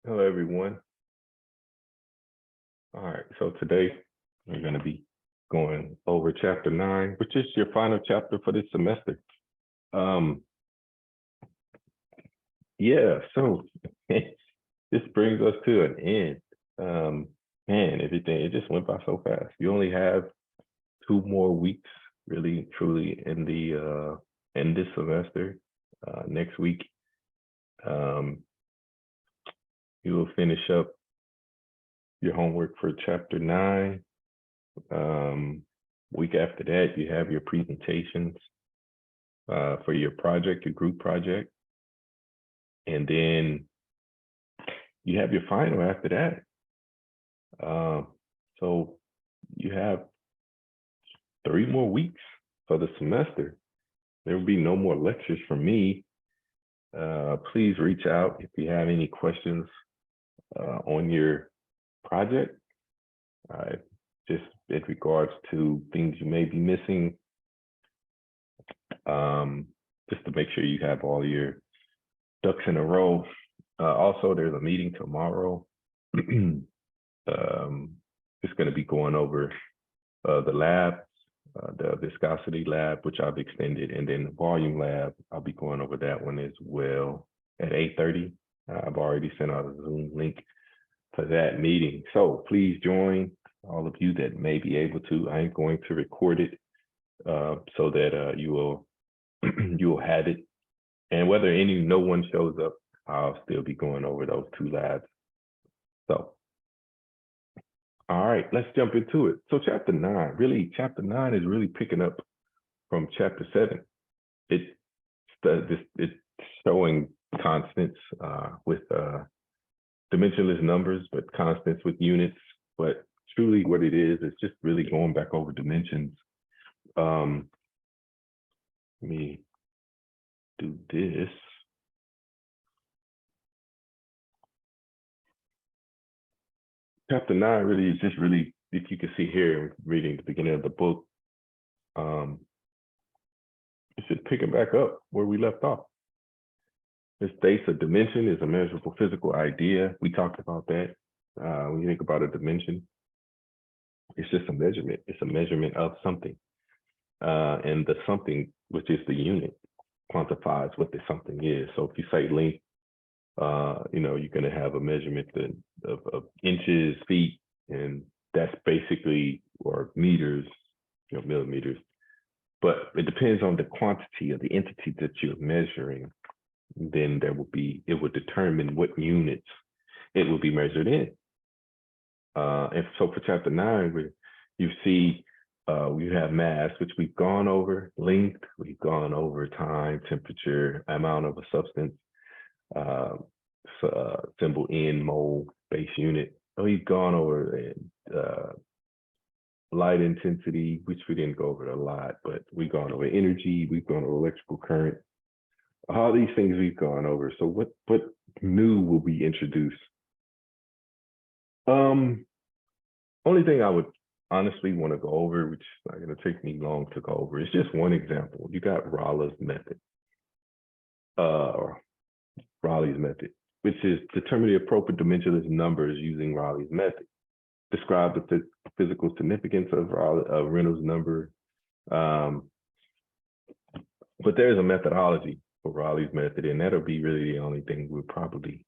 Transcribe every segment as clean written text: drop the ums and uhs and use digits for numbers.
Hello, everyone. All right, so today we're going to be going over chapter 9, which is your final chapter for this semester. Um, yeah, so this brings us to an end. Man, everything, it just went by so fast. You only have 2 more weeks, really, truly, in this semester. Next week, um, you will finish up your homework for chapter 9. Week after that, you have your presentations for your project, your group project. And then you have your final after that. So you have 3 more weeks for the semester. There will be no more lectures from me. Please reach out if you have any questions on your project. Just in regards to things you may be missing, just to make sure you have all your ducks in a row. Also, there's a meeting tomorrow. Just going to be going over the lab, the viscosity lab, which I've extended, and then the volume lab. I'll be going over that one as well at 8:30. I've already sent out a Zoom link for that meeting. So please join, all of you that may be able to. I am going to record it so that you will have it. And whether no one shows up, I'll still be going over those 2 labs. So, all right, let's jump into it. So chapter 9 is really picking up from chapter 7. It's showing constants with dimensionless numbers, but constants with units. But truly what it is just really going back over dimensions. Let me do this. Chapter 9 really is just really, if you can see here, reading the beginning of the book, it's just picking back up where we left off. It states a dimension is a measurable physical idea. We talked about that. When you think about a dimension, it's just a measurement. It's a measurement of something. And the something, which is the unit, quantifies what the something is. So if you say length, you're going to have a measurement of inches, feet, and that's basically, or meters, millimeters. But it depends on the quantity of the entity that you're measuring. Then it will determine what units it will be measured in. And so for chapter 9, you see we have mass, which we've gone over, length, we've gone over time, temperature, amount of a substance, symbol N, mole, base unit. We've gone over light intensity, which we didn't go over a lot, but we've gone over energy, we've gone over electrical current. All these things we've gone over. So what new will be introduced? Only thing I would honestly want to go over, which is not going to take me long to go over, is just one example. You got Raleigh's method. Raleigh's method, which is determine the appropriate dimensionless numbers using Raleigh's method. Describe the physical significance of Reynolds number. But there's a methodology for Raleigh's method, and that'll be really the only thing we'll probably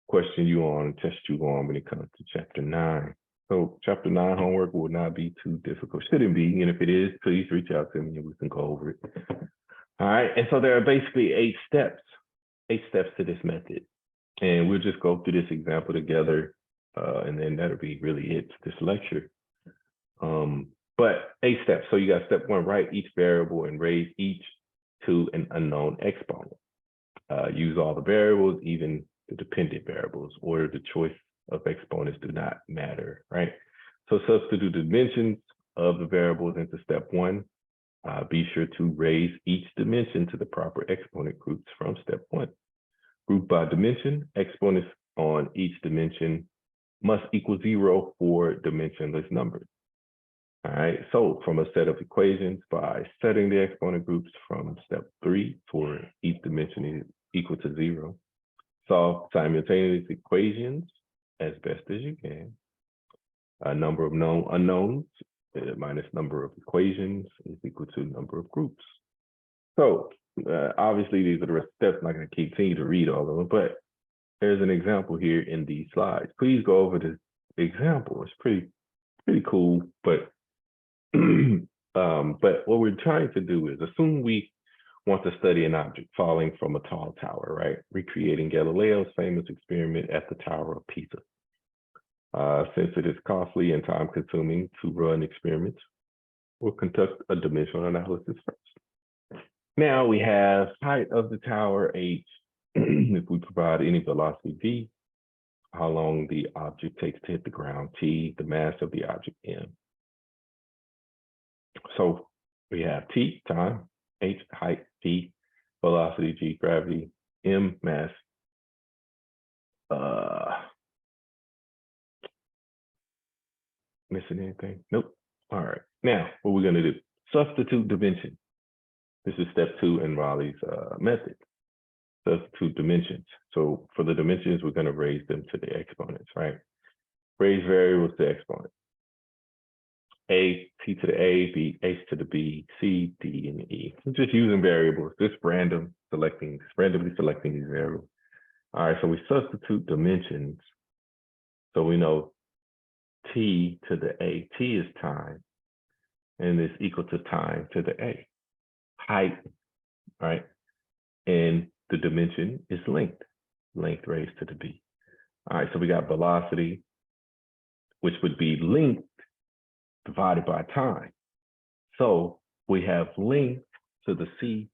question you on, test you on when it comes to chapter 9. So chapter 9 homework will not be too difficult. Shouldn't be, and if it is, please reach out to me and we can go over it. All right, and so there are basically 8 steps to this method. And we'll just go through this example together, and then that'll be really it for this lecture. But 8 steps. So you got step 1, write each variable and raise each to an unknown exponent. Use all the variables, even the dependent variables. Order the choice of exponents do not matter, right? So substitute the dimensions of the variables into step 1. Be sure to raise each dimension to the proper exponent groups from step 1. Group by dimension, exponents on each dimension must equal 0 for dimensionless numbers. All right, so from a set of equations by setting the exponent groups from step 3 for each dimension is equal to 0. Solve simultaneous equations as best as you can. A number of known unknowns minus number of equations is equal to number of groups. So obviously these are the rest of the steps. I'm not going to continue to read all of them, but there's an example here in these slides. Please go over the example. It's pretty cool, but but what we're trying to do is assume we want to study an object falling from a tall tower, right? Recreating Galileo's famous experiment at the Tower of Pisa. Since it is costly and time-consuming to run experiments, we'll conduct a dimensional analysis first. Now we have height of the tower, h. If we provide any velocity v, how long the object takes to hit the ground, t, the mass of the object, m. So we have t, time, h, height, v, velocity, g, gravity, m, mass. Missing anything? Nope. All right. Now, what we're going to do, substitute dimension. This is step 2 in Raleigh's method. Substitute dimensions. So for the dimensions, we're going to raise them to the exponents, right? Raise variables to exponents. A, t to the a, b, h to the b, c, d, and e. We're just using variables, just randomly selecting these variables. All right, so we substitute dimensions. So we know t to the a, t is time, and it's equal to time to the a. Height, right? And the dimension is length raised to the b. All right, so we got velocity, which would be length divided by time. So we have length to the c,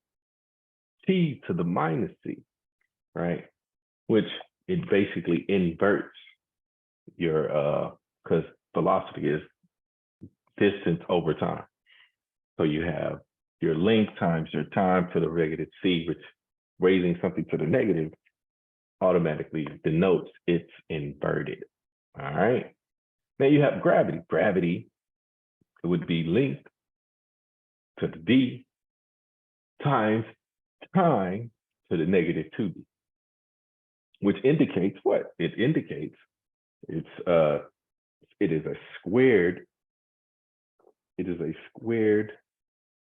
t to the minus c, right? Which it basically inverts your, because velocity is distance over time. So you have your length times your time to the negative c, which raising something to the negative automatically denotes it's inverted. All right. Now you have gravity. Gravity, it would be length to the d times time to the negative 2d, which indicates what? It indicates it is a squared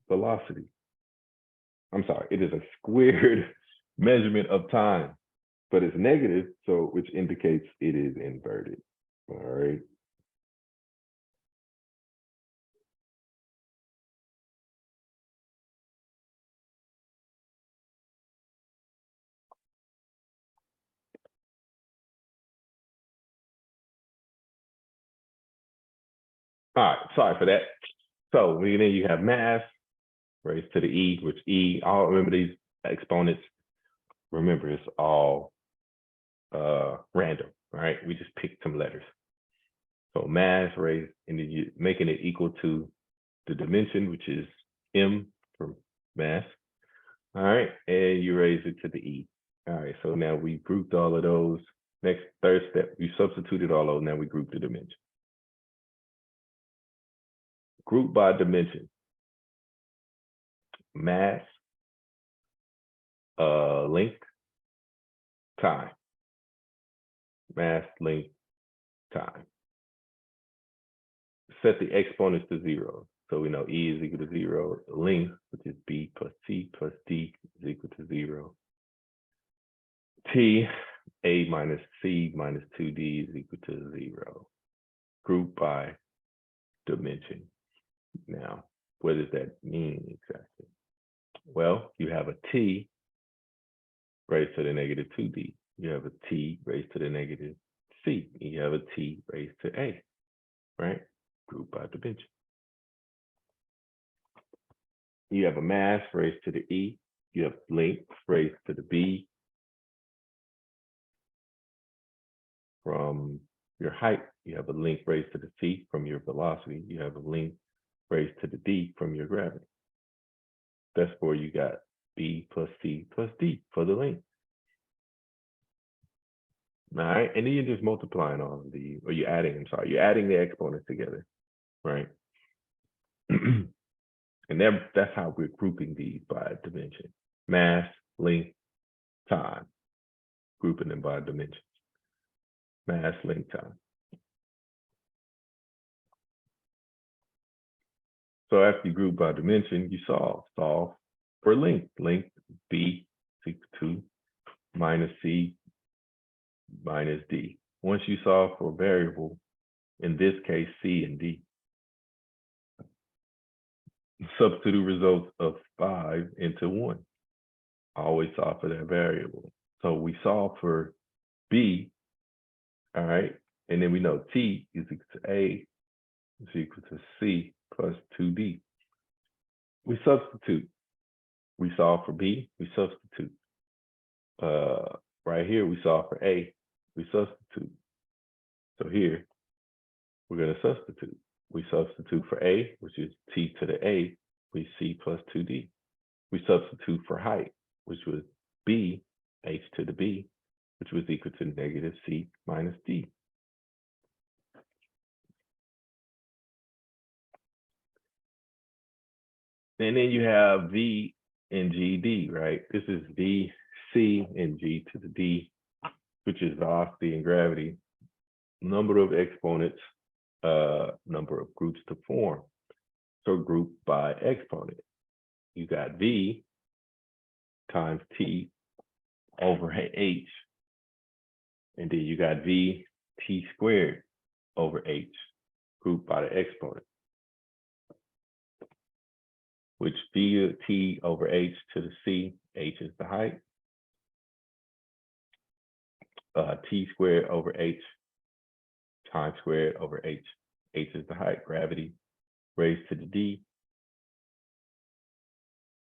velocity. I'm sorry, it is a squared measurement of time, but it's negative, so which indicates it is inverted. All right. All right, sorry for that. So then you have mass raised to the e, which e, all remember these exponents, remember it's all random, right? We just picked some letters. So mass raised, and then you making it equal to the dimension, which is m for mass. All right, and you raise it to the e. All right, so now we grouped all of those. Next, third step, we substituted all those, now we group the dimension. Group by dimension. Mass, length, time. Mass, length, time. Set the exponents to 0. So we know e is equal to 0. Length, which is b plus c plus d, is equal to 0. T, a minus c minus 2d is equal to 0. Group by dimension. Now, what does that mean exactly? Well, you have a t raised to the negative 2d. You have a t raised to the negative c. And you have a t raised to a, right? Group by dimension. You have a mass raised to the e. You have length raised to the b. From your height, you have a length raised to the c from your velocity. You have a length raised to the d from your gravity. That's where you got b plus c plus d for the length. All right, and then you're just multiplying all of the, or you're adding, you're adding the exponents together, right? And that's how we're grouping these by dimension. Mass, length, time. grouping them by dimensions. Mass, length, time. So after you group by dimension, you solve. Solve for length. Length B is equal to minus C minus D. Once you solve for a variable, in this case, C and D, substitute results of 5 into 1. Always solve for that variable. So we solve for B, all right? And then we know T is equal to A is equal to C plus 2D. We substitute. We solve for B, we substitute. Right here, we solve for A, we substitute. So here, we're going to substitute. We substitute for A, which is T to the A, we C plus 2D. We substitute for height, which was B, H to the B, which was equal to negative C minus D. And then you have V and GD, right? This is V, C, and G to the D, which is velocity and gravity, number of exponents, number of groups to form. So group by exponent. You got V times T over H. And then you got V T squared over H, grouped by the exponent, which V T over H to the C, H is the height. T squared over H, time squared over H. H is the height, gravity, raised to the D.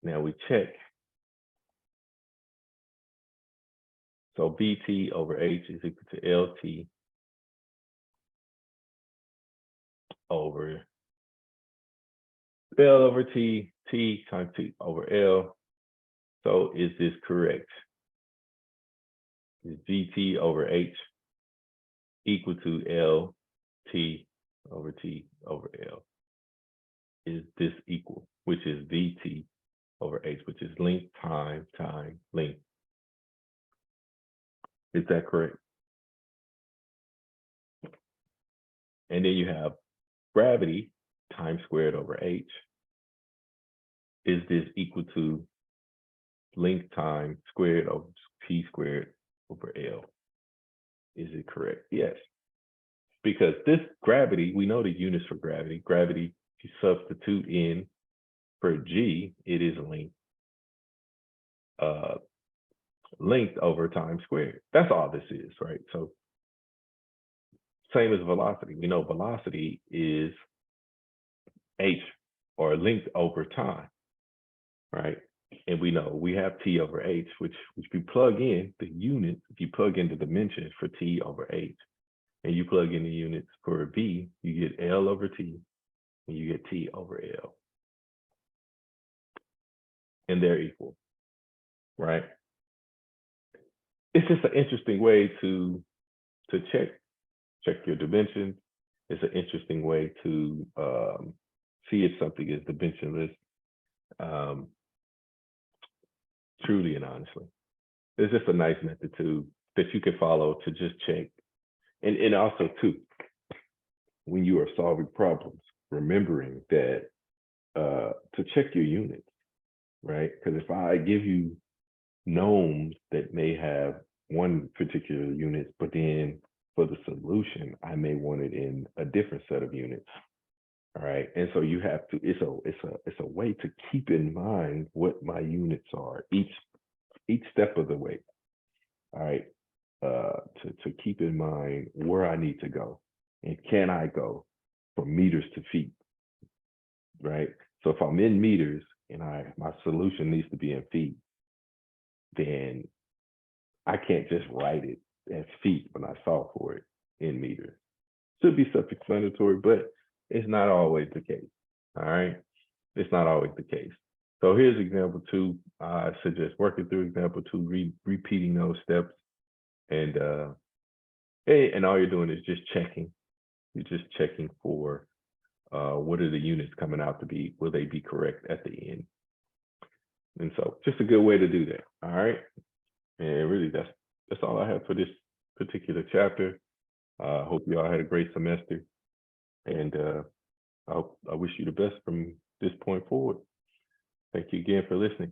Now we check. So VT over H is equal to LT over L over T, T times T over L. So is this correct? Is VT over H equal to LT over T over L? Is this equal, which is VT over H, which is length, time, length. Is that correct? And then you have gravity, time squared over H. Is this equal to length, time squared over T squared over L? Is it correct? Yes. Because this gravity, we know the units for gravity. Gravity, if you substitute in for G, it is length. Length over time squared. That's all this is, right? So same as velocity. We know velocity is H, or length over time, right? And we know we have T over H, which we plug in the units. If you plug in the dimensions for T over H, and you plug in the units for V, you get L over T, and you get T over L. And they're equal, right? It's just an interesting way to check your dimensions. It's an interesting way to see if something is dimensionless, truly and honestly. It's just a nice method that you can follow to just check. And also too, when you are solving problems, remembering that to check your units, right? Because if I give you knowns that may have one particular unit, but then for the solution, I may want it in a different set of units. All right. And so you have to, it's a way to keep in mind what my units are each step of the way. All right. To keep in mind where I need to go, and can I go from meters to feet, right? So if I'm in meters and my solution needs to be in feet, then I can't just write it as feet when I solve for it in meters. Should be self-explanatory, but it's not always the case. All right, it's not always the case. So here's example 2. I suggest working through example 2, repeating those steps, and all you're doing is just checking. You're just checking for what are the units coming out to be? Will they be correct at the end? And so just a good way to do that. All right. And really that's all I have for this particular chapter. Hope you all had a great semester, and I wish you the best from this point forward. Thank you again for listening.